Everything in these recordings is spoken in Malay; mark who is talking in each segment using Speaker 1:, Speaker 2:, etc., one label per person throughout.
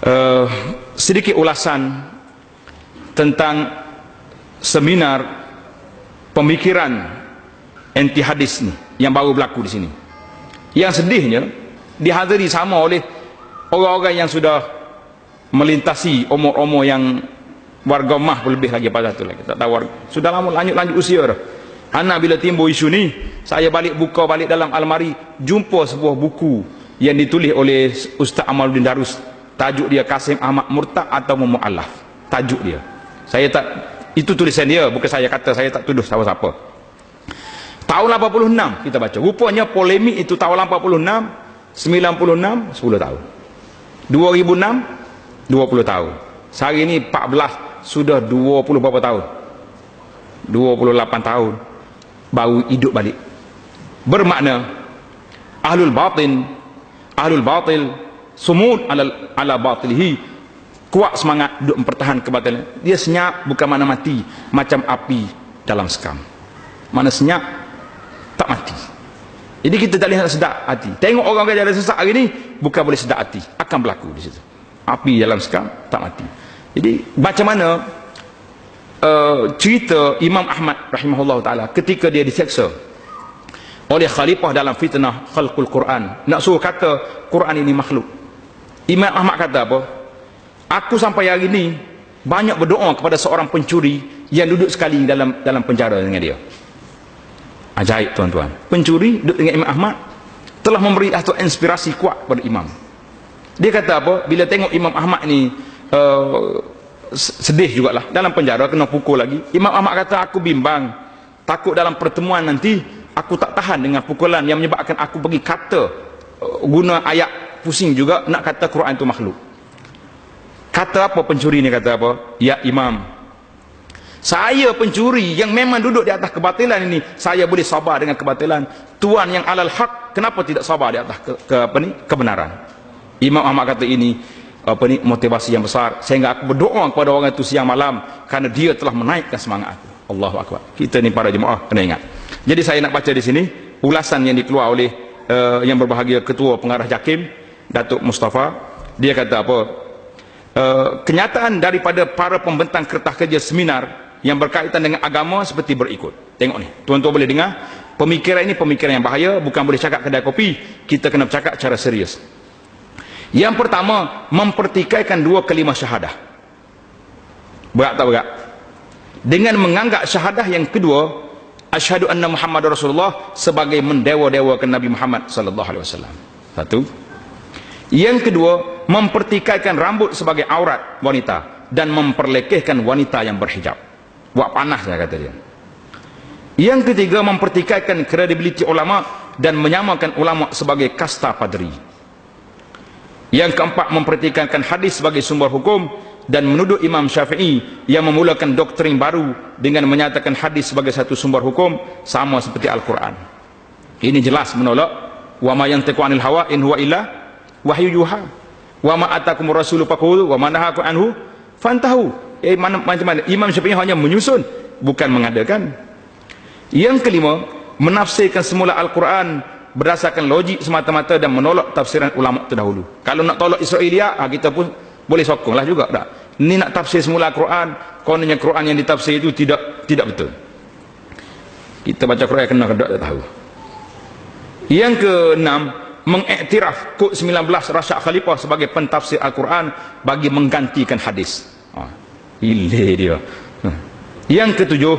Speaker 1: uh, sedikit ulasan tentang seminar pemikiran anti hadis ni yang baru berlaku di sini. Yang sedihnya dihadiri sama oleh orang-orang yang sudah melintasi umur-umur yang warga mah lebih lagi pada tu lagi. Tak tahu sudah lama lanjut usia dah. Anak bila timbul isu ni, saya buka balik dalam almari, jumpa sebuah buku yang ditulis oleh Ustaz Amaluddin Darus. Tajuk dia Kasim Ahmad Murtad atau Mu'allaf. Tajuk dia. Saya tak, itu tulisan dia, bukan saya kata, saya tak tuduh siapa-siapa. Tahun 86 kita baca. Rupanya polemik itu tahun 86, 96, 10 tahun. 2006, 20 tahun. Sehari ini 14, sudah 20 berapa tahun? 28 tahun baru hidup balik. Bermakna ahlul batil sumud ala batilihi, kuat semangat duk mempertahan kebatilan. Dia senyap bukan mana mati, macam api dalam sekam. Mana senyap tak mati. Jadi kita tak boleh sedap hati. Tengok orang jalan sesat hari ni, bukan boleh sedap hati, akan berlaku di situ. Api dalam sekam tak mati. Jadi macam mana cerita Imam Ahmad rahimahullah ta'ala ketika dia diseksa oleh khalifah dalam fitnah khalqul Quran, nak suruh kata Quran ini makhluk. Imam Ahmad kata apa? Aku sampai hari ini banyak berdoa kepada seorang pencuri yang duduk sekali dalam penjara dengan dia. Ajaib tuan-tuan. Pencuri duduk dengan Imam Ahmad telah memberi satu inspirasi kuat pada imam. Dia kata apa? Bila tengok Imam Ahmad ni sedih jugalah, dalam penjara kena pukul lagi. Imam Ahmad kata, aku bimbang, takut dalam pertemuan nanti aku tak tahan dengan pukulan yang menyebabkan aku pergi kata, guna ayat pusing juga nak kata Quran itu makhluk. Kata apa pencuri ni? Kata apa? Ya Imam, saya pencuri yang memang duduk di atas kebatilan ini, saya boleh sabar dengan kebatilan. Tuan yang alal haq, kenapa tidak sabar di atas kebenaran? Imam Ahmad kata ini motivasi yang besar, sehingga aku berdoa kepada orang itu siang malam, kerana dia telah menaikkan semangat aku. Allahu Akbar. Kita ni para jemaah kena ingat. Jadi saya nak baca di sini ulasan yang dikeluar oleh yang berbahagia Ketua Pengarah JAKIM Datuk Mustafa. Dia kata apa? Kenyataan daripada para pembentang kertas kerja seminar yang berkaitan dengan agama seperti berikut. Tengok ni, tuan-tuan boleh dengar. Pemikiran ini pemikiran yang bahaya, bukan boleh cakap kedai kopi, kita kena bercakap secara serius. Yang pertama, mempertikaikan dua kalimah syahadah. Berat tak berat? Dengan menganggap syahadah yang kedua, asyhadu anna Muhammad Rasulullah, sebagai mendewa-dewakan Nabi Muhammad sallallahu alaihi wasallam. Satu. Yang kedua, mempertikaikan rambut sebagai aurat wanita dan memperlekehkan wanita yang berhijab. Buat panas saya kata dia. Yang ketiga, mempertikaikan kredibiliti ulama dan menyamakan ulama sebagai kasta padri. Yang keempat, mempertikaikan hadis sebagai sumber hukum dan menuduh Imam Syafi'i yang memulakan doktrin baru dengan menyatakan hadis sebagai satu sumber hukum sama seperti Al-Quran. Ini jelas menolak wa ma yantiqu anil hawa in huwa illa wahyu yuha wa ma atakumur rasulu faqulu wa ma nahakum anhu fantahu. Macam mana? Imam Syafi'i hanya menyusun, bukan mengadakan. Yang kelima, menafsirkan semula Al-Quran berdasarkan logik semata-mata dan menolak tafsiran ulama terdahulu. Kalau nak tolak Israiliyah, kita pun boleh sokonglah juga. Tak? Ini nak tafsir semula Quran, kononnya Quran yang ditafsir itu tidak betul. Kita baca Quran kena kedak tak tahu. Yang keenam, mengiktiraf kod 19 Rasyad Khalifah sebagai pentafsir Al-Quran bagi menggantikan hadis. Ile dia. Yang ketujuh,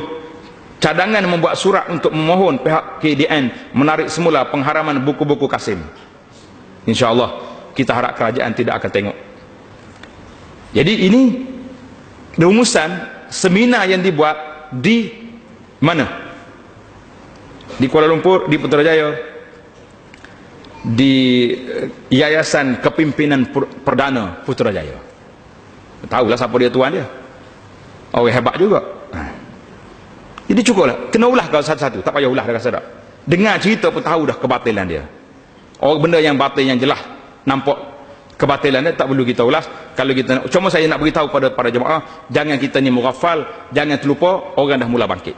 Speaker 1: cadangan membuat surat untuk memohon pihak KDN menarik semula pengharaman buku-buku Kasim. InsyaAllah kita harap kerajaan tidak akan tengok. Jadi ini rumusan seminar yang dibuat di mana? Di Kuala Lumpur, di Putrajaya, di Yayasan Kepimpinan Perdana Putrajaya. Tahulah siapa dia, tuan dia. Orang hebat juga. Jadi cukuplah, kena ulah kau satu-satu, tak payah ulah dah rasa tak. Dengar cerita pun tahu dah kebatilan dia. Orang benda yang batil yang jelas nampak kebatilan dia, tak perlu kita ulas. Kalau kita nak, cuma saya nak beritahu pada para jemaah, jangan kita ni mughafal, jangan terlupa orang dah mula bangkit.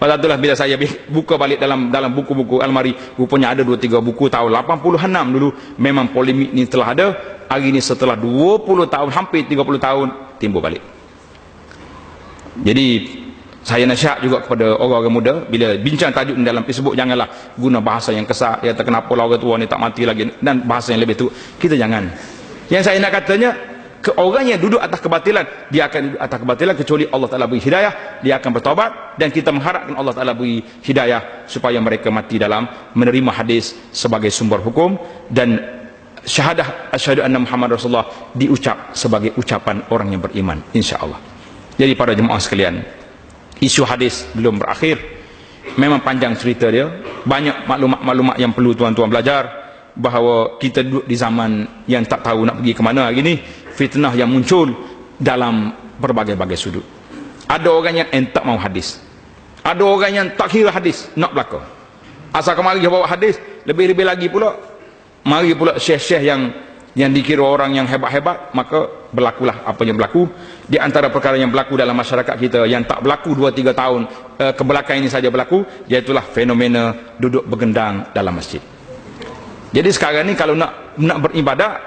Speaker 1: Pada itulah bila saya buka balik dalam buku-buku almari, rupanya ada 2-3 buku tahun 80-an dulu memang polemik ni telah ada. hari ini setelah 20 tahun, hampir 30 tahun, timbul balik. Jadi saya nasihat juga kepada orang-orang muda, bila bincang tajuk dalam Facebook, janganlah guna bahasa yang kesat, ya kenapa orang tua ni tak mati lagi, dan bahasa yang lebih tu, kita jangan. Yang saya nak katanya, ke orang yang duduk atas kebatilan, dia akan duduk atas kebatilan kecuali Allah Ta'ala beri hidayah, dia akan bertaubat, dan kita mengharapkan Allah Ta'ala beri hidayah supaya mereka mati dalam menerima hadis sebagai sumber hukum, dan syahadah asyhadu anna Muhammad Rasulullah diucap sebagai ucapan orang yang beriman, insya-Allah. Jadi para jemaah sekalian, isu hadis belum berakhir. Memang panjang cerita dia, banyak maklumat-maklumat yang perlu tuan-tuan belajar. Bahawa kita duduk di zaman yang tak tahu nak pergi ke mana hari ini. Fitnah yang muncul dalam berbagai-bagai sudut. Ada orang yang tak mau hadis, ada orang yang tak kira hadis nak berlaku. Asal kemari dia bawa hadis, lebih-lebih lagi pula mari pula syekh-syekh yang dikira orang yang hebat-hebat, maka berlakulah apa yang berlaku. Di antara perkara yang berlaku dalam masyarakat kita yang tak berlaku 2-3 tahun kebelakang ini saja berlaku, iaitulah fenomena duduk bergendang dalam masjid. Jadi sekarang ni kalau nak beribadat,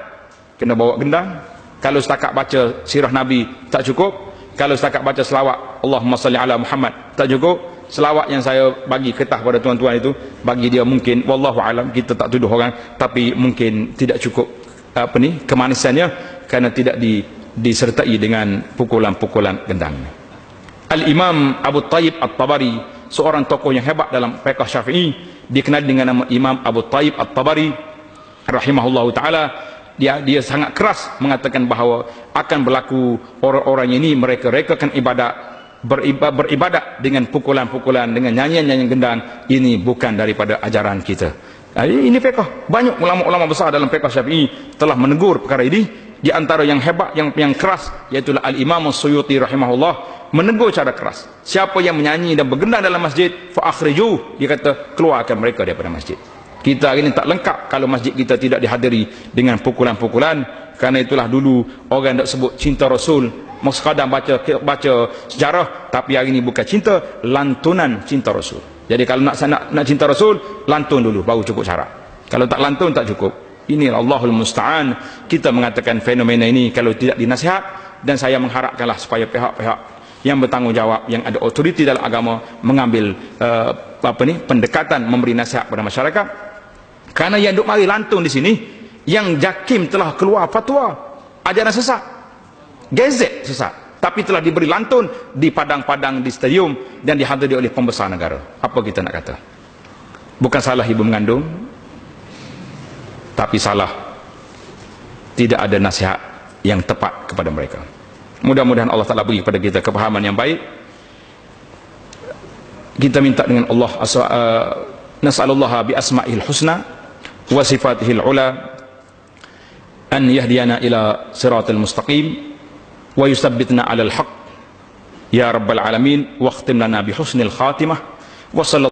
Speaker 1: kena bawa gendang. Kalau setakat baca sirah Nabi tak cukup, kalau setakat baca selawat Allahumma salli ala Muhammad tak cukup. Selawat yang saya bagi ketah pada tuan-tuan itu, bagi dia mungkin, wallahu alam, kita tak tuduh orang, tapi mungkin tidak cukup kemanisannya, kerana tidak disertai dengan pukulan-pukulan gendang. Al-Imam Abu Tayyib At-Tabari, seorang tokoh yang hebat dalam fiqh Syafi'i, dikenal dengan nama Imam Abu Tayyib At-Tabari rahimahullahu taala. Dia sangat keras mengatakan bahawa akan berlaku orang-orang ini, mereka akan beribadat dengan pukulan-pukulan, dengan nyanyian-nyanyian gendang. Ini bukan daripada ajaran kita. Ini fiqh. Banyak ulama-ulama besar dalam fiqh Syafi'i telah menegur perkara ini. Di antara yang hebat, yang keras, iaitu Al-Imam As-Suyuti rahimahullah, menegur cara keras. Siapa yang menyanyi dan bergendang dalam masjid, fa akhriju, dia kata keluarkan mereka daripada masjid. Kita hari ini tak lengkap kalau masjid kita tidak dihadiri dengan pukulan-pukulan. Kerana itulah dulu orang tak sebut cinta Rasul, mau sekadar baca sejarah, tapi hari ini bukan cinta, lantunan cinta Rasul. Jadi kalau nak cinta Rasul, lantun dulu baru cukup syarat. Kalau tak lantun tak cukup. Ini Allahul Musta'an. Kita mengatakan fenomena ini kalau tidak dinasihat, dan saya mengharapkanlah supaya pihak-pihak yang bertanggungjawab, yang ada otoriti dalam agama, mengambil pendekatan memberi nasihat pada masyarakat. Karena yang duk mari lantun di sini, yang JAKIM telah keluar fatwa ajaran sesat, gazet sesat, tapi telah diberi lantun di padang-padang, di stadium, dan dihadiri oleh pembesar negara. Apa kita nak kata? Bukan salah ibu mengandung, tapi salah tidak ada nasihat yang tepat kepada mereka. Mudah-mudahan Allah Ta'ala beri kepada kita kepahaman yang baik. Kita minta dengan Allah, nas'alullaha bi asma'il husna wa sifatihil ula an yahdiyana ila siratal mustaqim wa yusabbitna alal haq ya rabbal alamin, wa khtim lana bi husnil khatimah wa sallallahu